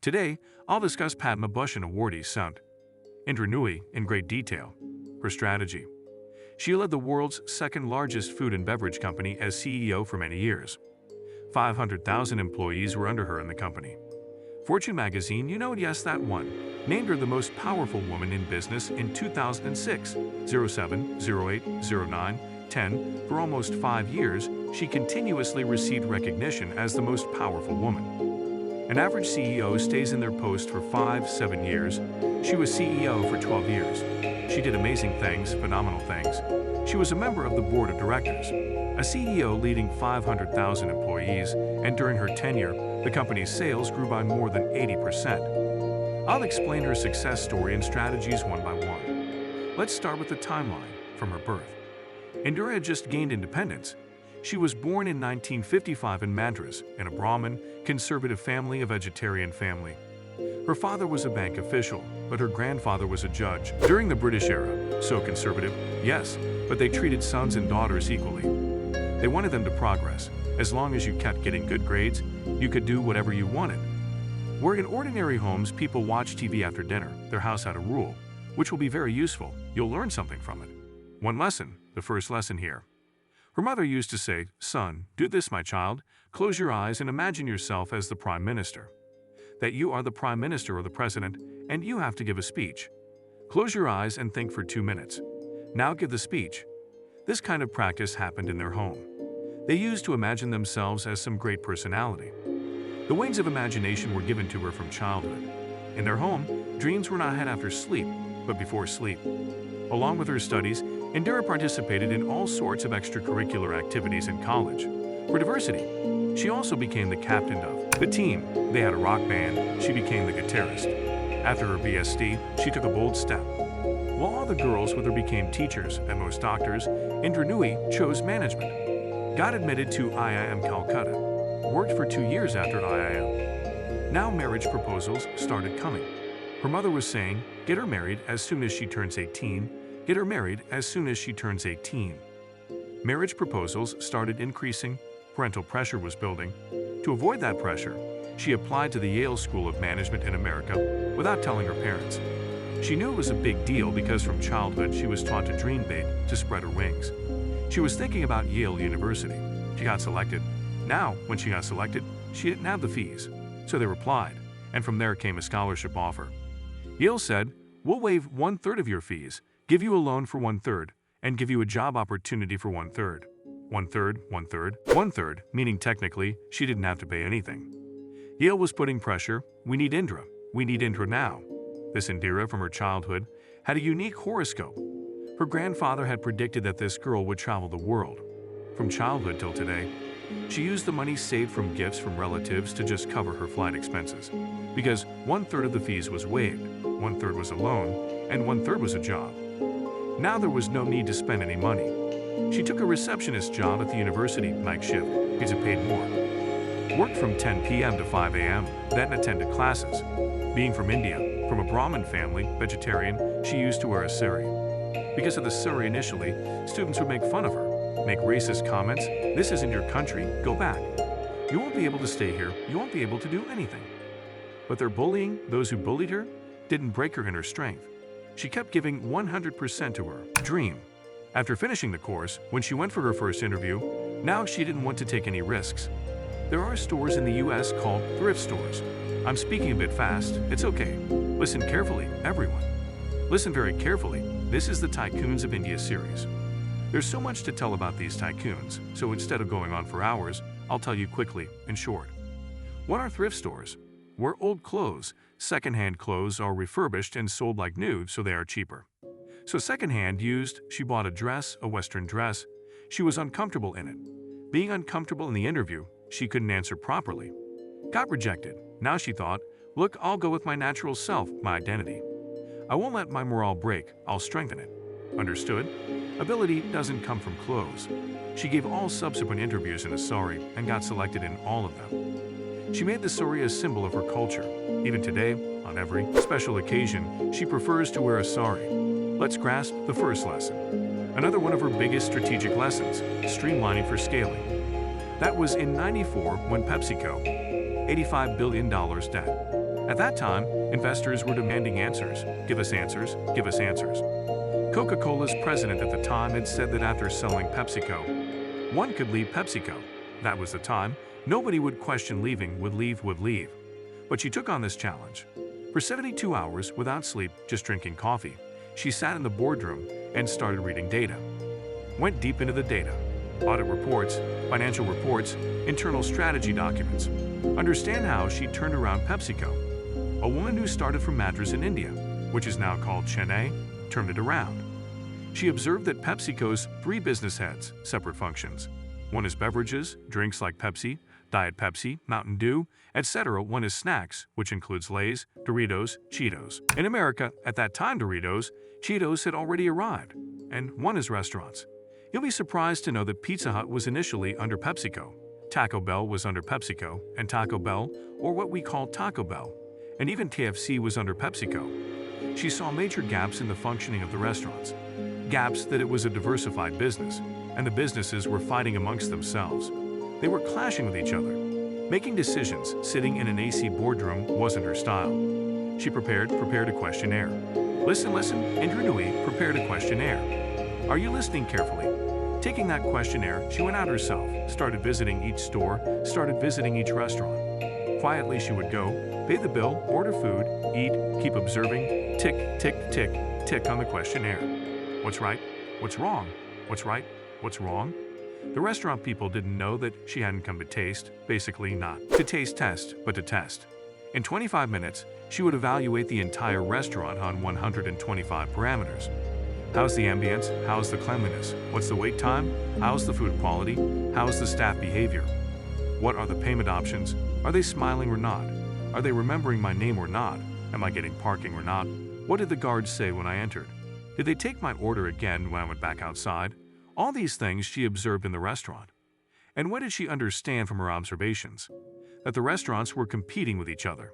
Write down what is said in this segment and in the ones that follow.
Today, I'll discuss Padma Bhushan awardee Sant Indra in great detail. Her strategy. She led the world's second largest food and beverage company as CEO for many years. 500,000 employees were under her in the company. Fortune magazine, yes, that one, named her the most powerful woman in business in 2006, 07, 08, 09, 10. For almost 5 years, she continuously received recognition as the most powerful woman. An average CEO stays in their post for 5-7 years. She was CEO for 12 years. She did amazing things, phenomenal things. She was a member of the board of directors, a CEO leading 500,000 employees, and during her tenure, the company's sales grew by more than 80%. I'll explain her success story and strategies one by one. Let's start with the timeline from her birth. Indra had just gained independence. She was born in 1955 in Madras, in a Brahmin, conservative family, a vegetarian family. Her father was a bank official, but her grandfather was a judge. During the British era, so conservative, yes, but they treated sons and daughters equally. They wanted them to progress. As long as you kept getting good grades, you could do whatever you wanted. Where in ordinary homes people watch TV after dinner, their house had a rule, which will be very useful. You'll learn something from it. One lesson, the first lesson here. Her mother used to say, "Son, do this, my child. Close your eyes and imagine yourself as the Prime Minister. That you are the Prime Minister or the President, and you have to give a speech. Close your eyes and think for 2 minutes. Now give the speech." This kind of practice happened in their home. They used to imagine themselves as some great personality. The wings of imagination were given to her from childhood. In their home, dreams were not had after sleep, but before sleep. Along with her studies, Indra participated in all sorts of extracurricular activities in college. For diversity, she also became the captain of the team. They had a rock band. She became the guitarist. After her BSc, she took a bold step. While all the girls with her became teachers and most doctors, Indra chose management. Got admitted to IIM Calcutta. Worked for 2 years after IIM. Now marriage proposals started coming. Her mother was saying, get her married as soon as she turns 18. Get her married as soon as she turns 18. Marriage proposals started increasing. Parental pressure was building. To avoid that pressure, she applied to the Yale School of Management in America without telling her parents. She knew it was a big deal because from childhood she was taught to dream big, to spread her wings. She was thinking about Yale University. She got selected. Now, when she got selected, she didn't have the fees. So they replied, and from there came a scholarship offer. Yale said, "We'll waive 1/3 of your fees, give you a loan for 1/3, and give you a job opportunity for 1/3. 1/3, 1/3, 1/3, meaning technically she didn't have to pay anything. Yale was putting pressure. We need Indra. We need Indra now. This Indra from her childhood had a unique horoscope. Her grandfather had predicted that this girl would travel the world. From childhood till today, she used the money saved from gifts from relatives to just cover her flight expenses. Because 1/3 of the fees was waived, 1/3 was a loan, and 1/3 was a job. Now there was no need to spend any money. She took a receptionist job at the university night shift because it paid more. Worked from 10 p.m. to 5 a.m., then attended classes. Being from India, from a Brahmin family, vegetarian, she used to wear a sari. Because of the sari initially, students would make fun of her, make racist comments. This isn't your country, go back. You won't be able to stay here, you won't be able to do anything. But their bullying, those who bullied her, didn't break her inner strength. She kept giving 100% to her dream. After finishing the course, when she went for her first interview, now she didn't want to take any risks. There are stores in the US called thrift stores. I'm speaking a bit fast, it's okay. Listen carefully, everyone. Listen very carefully. This is the Tycoons of India series. There's so much to tell about these tycoons, so instead of going on for hours, I'll tell you quickly, in short. What are thrift stores? Where old clothes, second-hand clothes are refurbished and sold like new, so they are cheaper. So second-hand used, she bought a dress, a Western dress. She was uncomfortable in it. Being uncomfortable in the interview, she couldn't answer properly. Got rejected. Now she thought, look, I'll go with my natural self, my identity. I won't let my morale break, I'll strengthen it. Understood? Ability doesn't come from clothes. She gave all subsequent interviews in a sari and got selected in all of them. She made the sari a symbol of her culture. Even today, on every special occasion, she prefers to wear a sari. Let's grasp the first lesson. Another one of her biggest strategic lessons, streamlining for scaling. That was in '94 when PepsiCo, $85 billion debt. At that time, investors were demanding answers. Give us answers, give us answers. Coca-Cola's president at the time had said that after selling PepsiCo, one could leave PepsiCo. That was the time. Nobody would question leaving, would leave. But she took on this challenge. For 72 hours, without sleep, just drinking coffee, she sat in the boardroom and started reading data. Went deep into the data. Audit reports, financial reports, internal strategy documents. Understand how she turned around PepsiCo. A woman who started from Madras in India, which is now called Chennai, turned it around. She observed that PepsiCo's 3 business heads, separate functions. One is beverages, drinks like Pepsi, Diet Pepsi, Mountain Dew, etc. One is snacks, which includes Lay's, Doritos, Cheetos. In America, at that time Doritos, Cheetos had already arrived. And one is restaurants. You'll be surprised to know that Pizza Hut was initially under PepsiCo. Taco Bell was under PepsiCo, and Taco Bell, or what we call Taco Bell, and even KFC was under PepsiCo. She saw major gaps in the functioning of the restaurants. Gaps that it was a diversified business, and the businesses were fighting amongst themselves. They were clashing with each other. Making decisions sitting in an AC boardroom wasn't her style. She prepared a questionnaire. Listen, Indra prepared a questionnaire. Are you listening carefully? Taking that questionnaire, she went out herself, started visiting each store, started visiting each restaurant. Quietly she would go, pay the bill, order food, eat, keep observing, tick, tick, tick, tick on the questionnaire. What's right? What's wrong? What's right? What's wrong? The restaurant people didn't know that she hadn't come to taste, basically not to taste test, but to test. In 25 minutes, she would evaluate the entire restaurant on 125 parameters. How's the ambience? How's the cleanliness? What's the wait time? How's the food quality? How's the staff behavior? What are the payment options? Are they smiling or not? Are they remembering my name or not? Am I getting parking or not? What did the guards say when I entered? Did they take my order again when I went back outside? All these things she observed in the restaurant. And what did she understand from her observations? That the restaurants were competing with each other.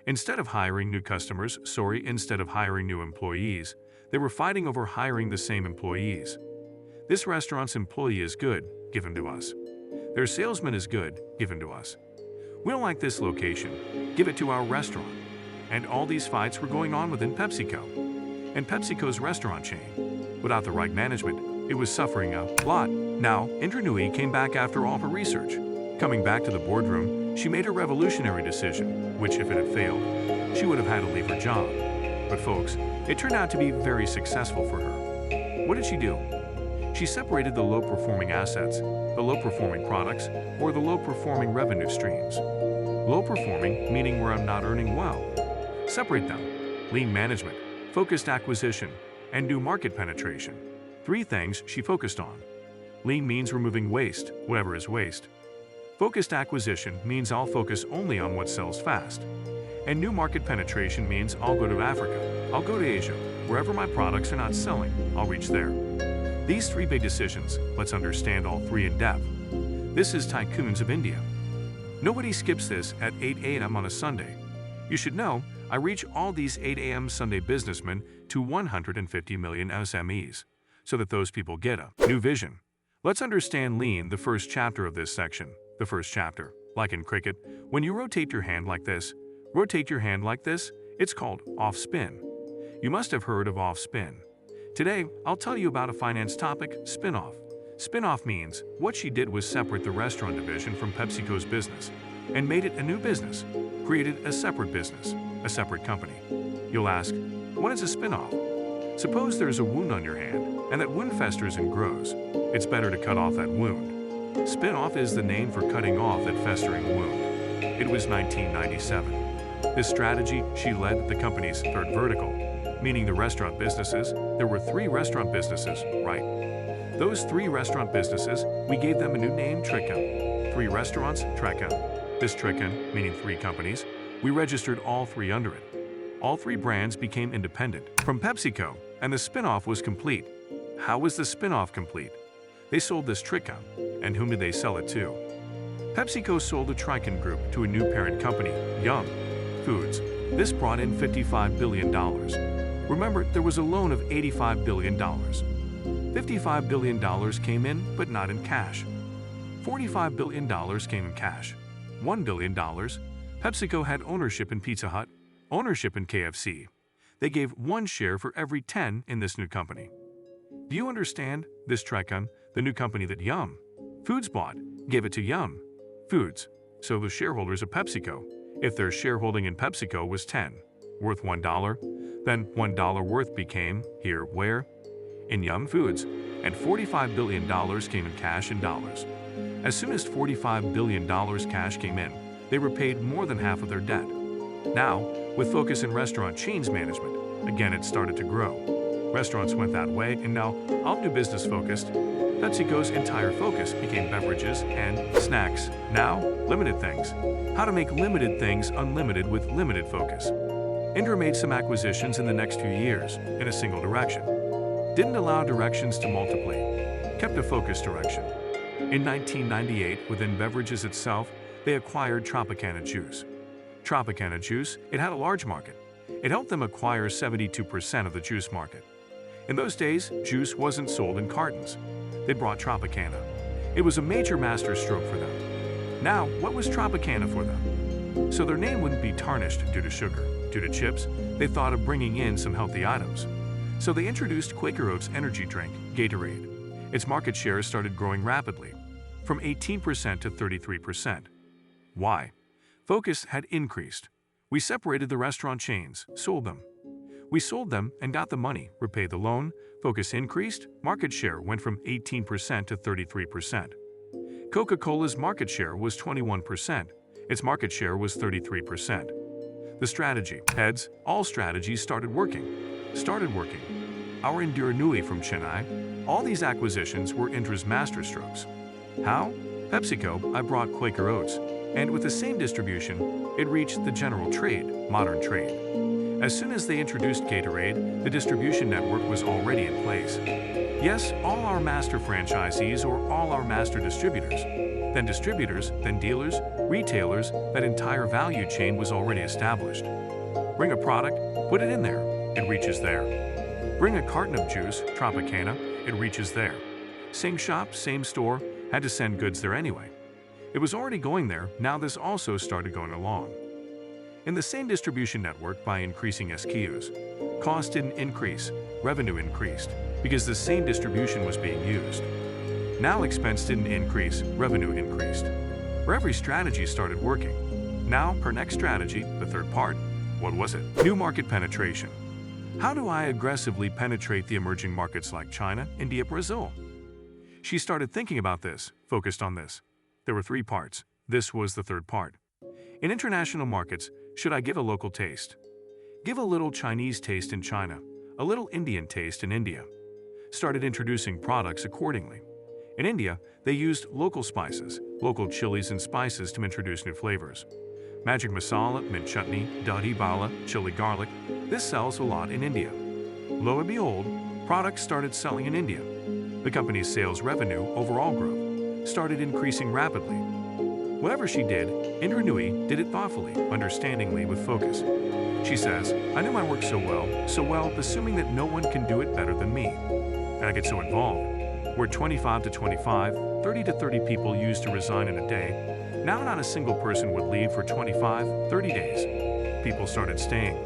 Instead of hiring new customers, instead of hiring new employees, they were fighting over hiring the same employees. This restaurant's employee is good, give him to us. Their salesman is good, give him to us. We don't like this location, give it to our restaurant. And all these fights were going on within PepsiCo. And PepsiCo's restaurant chain. Without the right management, it was suffering a lot. Now, Indra came back after all her research. Coming back to the boardroom, she made a revolutionary decision, which if it had failed, she would have had to leave her job. But folks, it turned out to be very successful for her. What did she do? She separated the low-performing assets, the low-performing products, or the low-performing revenue streams. Low-performing, meaning where I'm not earning well. Separate them. Lean management, focused acquisition, and new market penetration. 3 things she focused on. Lean means removing waste, whatever is waste. Focused acquisition means I'll focus only on what sells fast. And new market penetration means I'll go to Africa, I'll go to Asia, wherever my products are not selling, I'll reach there. These 3 big decisions, let's understand all 3 in depth. This is Tycoons of India. Nobody skips this at 8 a.m. on a Sunday. You should know, I reach all these 8 a.m. Sunday businessmen to 150 million SMEs, so that those people get a new vision. Let's understand Lean, the first chapter of this section. The first chapter, like in cricket, when you rotate your hand like this, it's called off-spin. You must have heard of off-spin. Today, I'll tell you about a finance topic, spin-off. Spin-off means what she did was separate the restaurant division from PepsiCo's business and made it a new business, created a separate business, a separate company. You'll ask, what is a spin-off? Suppose there's a wound on your hand and that wound festers and grows. It's better to cut off that wound. Spin-off is the name for cutting off that festering wound. It was 1997. This strategy she led the company's 3rd vertical, meaning the restaurant businesses. There were 3 restaurant businesses, right? Those 3 restaurant businesses, we gave them a new name, Trichem. 3 restaurants, Trechem. This Trichem, meaning 3 companies, we registered all 3 under it. All 3 brands became independent from PepsiCo, and the spin-off was complete. How was the spin-off complete? They sold this Trichem, and whom did they sell it to? PepsiCo sold the Trichem Group to a new parent company, Yum! Foods. This brought in $55 billion. Remember, there was a loan of $85 billion. $55 billion came in, but not in cash. $45 billion came in cash. $1 billion. PepsiCo had ownership in Pizza Hut, ownership in KFC. They gave 1 share for every 10 in this new company. Do you understand? This Tricon, the new company that Yum Foods bought, gave it to Yum Foods. So the shareholders of PepsiCo, if their shareholding in PepsiCo was 10, worth $1, then $1 worth became, here, where? In Yum Foods, and $45 billion came in cash and dollars. As soon as $45 billion cash came in, they repaid more than half of their debt. Now, with focus in restaurant chains management, again it started to grow. Restaurants went that way, and now all new business focused. PepsiCo's entire focus became beverages and snacks. Now, limited things. How to make limited things unlimited with limited focus. Indra made some acquisitions in the next few years, in a single direction. Didn't allow directions to multiply. Kept a focused direction. In 1998, within beverages itself, they acquired Tropicana Juice. Tropicana Juice, it had a large market. It helped them acquire 72% of the juice market. In those days, juice wasn't sold in cartons. They brought Tropicana. It was a major masterstroke for them. Now, what was Tropicana for them? So their name wouldn't be tarnished due to sugar. Due to chips, they thought of bringing in some healthy items. So they introduced Quaker Oats energy drink, Gatorade. Its market share started growing rapidly, from 18% to 33%. Why? Focus had increased. We separated the restaurant chains, sold them. We sold them and got the money, repaid the loan, focus increased, market share went from 18% to 33%. Coca-Cola's market share was 21%. Its market share was 33%. The strategy, heads, all strategies started working. Our Indra Nui from Chennai, all these acquisitions were Indra's masterstrokes. How? PepsiCo, I brought Quaker Oats, and with the same distribution, it reached the general trade, modern trade. As soon as they introduced Gatorade, the distribution network was already in place. Yes, all our master franchisees or all our master distributors, then dealers, retailers, that entire value chain was already established. Bring a product, put it in there, it reaches there. Bring a carton of juice, Tropicana, it reaches there. Same shop, same store, had to send goods there anyway. It was already going there, now this also started going along. In the same distribution network, by increasing SKUs, cost didn't increase, revenue increased, because the same distribution was being used. Now expense didn't increase, revenue increased. For every strategy started working. Now, per next strategy, the third part, what was it? New market penetration. How do I aggressively penetrate the emerging markets like China, India, Brazil? She started thinking about this, focused on this. There were 3 parts. This was the third part. In international markets, should I give a local taste? Give a little Chinese taste in China, a little Indian taste in India. Started introducing products accordingly. In India, they used local spices, local chilies and spices to introduce new flavors. Magic masala, mint chutney, dahi bala, chili garlic. This sells a lot in India. Lo and behold, products started selling in India. The company's sales revenue, overall growth, started increasing rapidly. Whatever she did, Indra Nui did it thoughtfully, understandingly, with focus. She says, I knew my work so well, assuming that no one can do it better than me. And I get so involved. Where 25 to 25, 30 to 30 people used to resign in a day, now not a single person would leave for 25, 30 days. People started staying.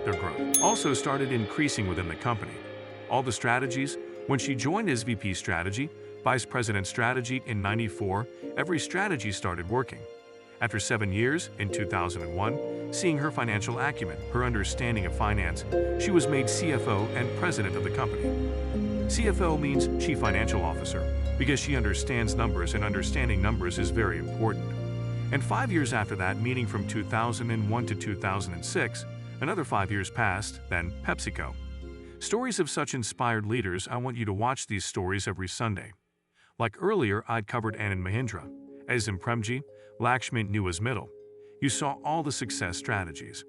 Their growth also started increasing within the company. All the strategies, when she joined as VP Strategy, Vice President Strategy in '94, every strategy started working. After 7 years, in 2001, seeing her financial acumen, her understanding of finance, she was made CFO and President of the company. CFO means Chief Financial Officer, because she understands numbers, and understanding numbers is very important. And 5 years after that, meaning from 2001 to 2006, another 5 years passed, then PepsiCo. Stories of such inspired leaders, I want you to watch these stories every Sunday. Like earlier, I'd covered Anand Mahindra, as in Premji, Lakshmi knew as middle. You saw all the success strategies.